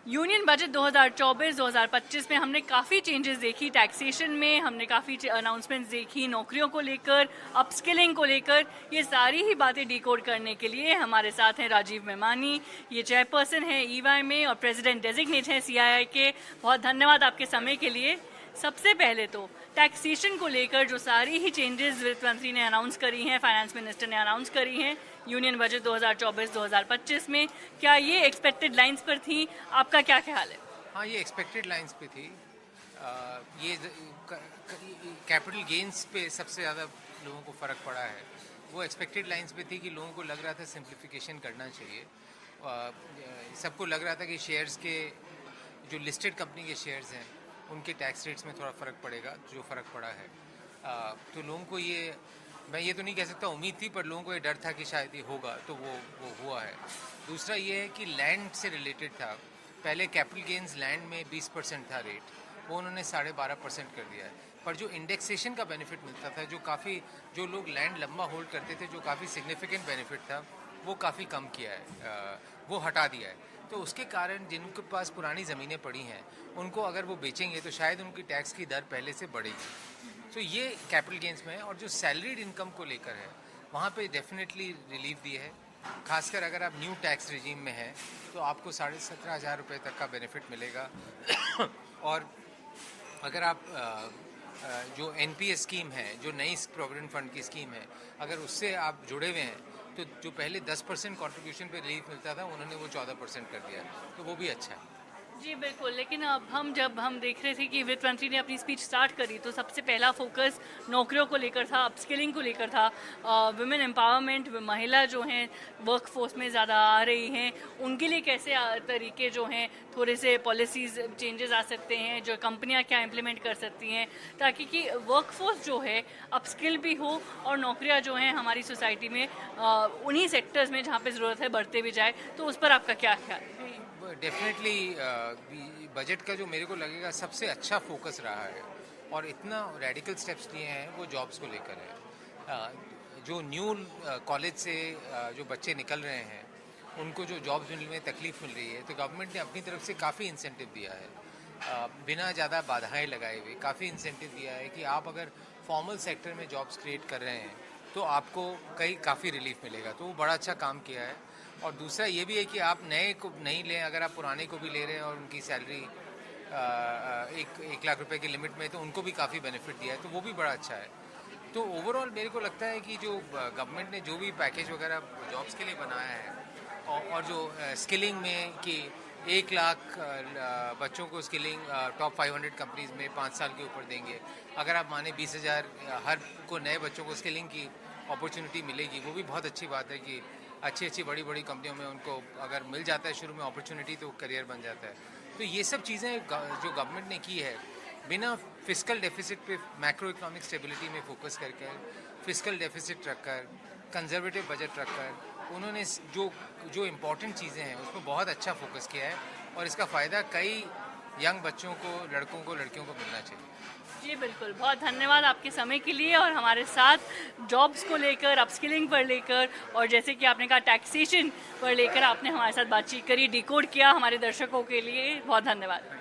Union budget 2024-2025 में हमने काफ़ी चेंजेस देखी टैक्सेशन में, हमने काफ़ी अनाउंसमेंट्स देखी नौकरियों को लेकर, अपस्किलिंग को लेकर। ये सारी ही बातें डिकोड करने के लिए हमारे साथ हैं राजीव मेमानी, ये चेयरपर्सन है ईवाई में और प्रेसिडेंट डेजिग्नेट हैं सीआईआई के। बहुत धन्यवाद आपके समय के लिए। सबसे पहले तो टैक्सेशन को लेकर जो सारी ही चेंजेस वित्त मंत्री ने अनाउंस करी हैं, फाइनेंस मिनिस्टर ने अनाउंस करी हैं यूनियन बजट 2024-2025 में, क्या ये एक्सपेक्टेड लाइंस पर थी? आपका क्या ख्याल है? हाँ, ये एक्सपेक्टेड लाइंस पे थी। ये कैपिटल गेन्स पे सबसे ज़्यादा लोगों को फ़र्क पड़ा है। वो एक्सपेक्टेड लाइंस पे थी कि लोगों को लग रहा था सिंप्लीफिकेशन करना चाहिए। सबको लग रहा था कि शेयर्स के जो लिस्टेड कंपनी के शेयर्स हैं उनके टैक्स रेट्स में थोड़ा फ़र्क पड़ेगा, जो फ़र्क पड़ा है। तो लोगों को मैं ये तो नहीं कह सकता उम्मीद थी, पर लोगों को ये डर था कि शायद ये होगा, तो वो हुआ है। दूसरा ये है कि लैंड से रिलेटेड था। पहले कैपिटल गेन्स लैंड में 20% था रेट, वो उन्होंने 12.5% कर दिया है। पर जो इंडेक्सेशन का बेनिफिट मिलता था, जो लोग लैंड लंबा होल्ड करते थे, जो काफ़ी सिग्निफिकेंट बेनिफिट था, वो काफ़ी कम किया है, वो हटा दिया है। तो उसके कारण जिनके पास पुरानी ज़मीनें पड़ी हैं उनको अगर वो बेचेंगे तो शायद उनकी टैक्स की दर पहले से बढ़ेगी। तो ये कैपिटल गेंस में है। और जो सैलरीड इनकम को लेकर है वहाँ पे डेफिनेटली रिलीफ दी है। खासकर अगर आप न्यू टैक्स रिजीम में हैं तो आपको 17,500 रुपये तक का बेनिफिट मिलेगा। और अगर आप जो एनपीएस स्कीम है, जो नई प्रोविडेंट फंड की स्कीम है, अगर उससे आप जुड़े हुए हैं तो जो पहले 10% कॉन्ट्रीब्यूशन पे रिलीफ मिलता था उन्होंने वो 14% कर दिया, तो वो भी अच्छा है। जी बिल्कुल, लेकिन अब जब हम देख रहे थे कि वित्त मंत्री ने अपनी स्पीच स्टार्ट करी तो सबसे पहला फोकस नौकरियों को लेकर था, अपस्किलिंग को लेकर था, वुमेन एम्पावरमेंट, महिला जो हैं वर्क फोर्स में ज़्यादा आ रही हैं, उनके लिए कैसे तरीके जो हैं थोड़े से पॉलिसीज़ चेंजेस आ सकते हैं, जो कंपनियां क्या इम्प्लीमेंट कर सकती हैं ताकि कि वर्क फोर्स जो है अपस्किल भी हो और नौकरियां जो हैं हमारी सोसाइटी में उन्हीं सेक्टर्स में जहाँ पर ज़रूरत है बढ़ते भी जाए। तो उस पर आपका क्या ख्याल है? डेफिनेटली बजट का जो मेरे को लगेगा सबसे अच्छा फोकस रहा है और इतना रेडिकल स्टेप्स लिए हैं वो जॉब्स को लेकर है। जो न्यू कॉलेज से जो बच्चे निकल रहे हैं उनको जो जॉब्स मिलने में तकलीफ़ मिल रही है, तो गवर्नमेंट ने अपनी तरफ से काफ़ी इंसेंटिव दिया है, बिना ज़्यादा बाधाएं लगाए हुए काफ़ी इंसेंटिव दिया है कि आप अगर फॉर्मल सेक्टर में जॉब्स क्रिएट कर रहे हैं तो आपको काफ़ी रिलीफ मिलेगा। तो वो बड़ा अच्छा काम किया है। और दूसरा ये भी है कि आप नए को नहीं लें, अगर आप पुराने को भी ले रहे हैं और उनकी सैलरी 1 लाख रुपए की लिमिट में, तो उनको भी काफ़ी बेनिफिट दिया है, तो वो भी बड़ा अच्छा है। तो ओवरऑल मेरे को लगता है कि जो गवर्नमेंट ने जो भी पैकेज वगैरह जॉब्स के लिए बनाया है और जो स्किलिंग में कि 1 लाख बच्चों को स्किलिंग टॉप 500 कंपनीज में 5 साल के ऊपर देंगे, अगर आप माने 20,000 हर को नए बच्चों को स्किलिंग की अपॉर्चुनिटी मिलेगी, वो भी बहुत अच्छी बात है कि अच्छी बड़ी कंपनियों में उनको अगर मिल जाता है शुरू में अपॉर्चुनिटी तो करियर बन जाता है। तो ये सब चीज़ें जो गवर्नमेंट ने की है बिना फिस्कल डेफिसिट पे मैक्रो इकोनॉमिक स्टेबिलिटी में फोकस करके, फिस्कल डेफिसिट रखकर, कंजर्वेटिव बजट रखकर, उन्होंने जो इम्पोर्टेंट चीज़ें हैं उसमें बहुत अच्छा फोकस किया है और इसका फ़ायदा कई यंग बच्चों को, लड़कों को, लड़कियों को मिलना चाहिए। जी बिल्कुल, बहुत धन्यवाद आपके समय के लिए और हमारे साथ जॉब्स को लेकर, अपस्किलिंग पर लेकर और जैसे कि आपने कहा टैक्सेशन पर लेकर आपने हमारे साथ बातचीत करी, डिकोड किया हमारे दर्शकों के लिए। बहुत धन्यवाद।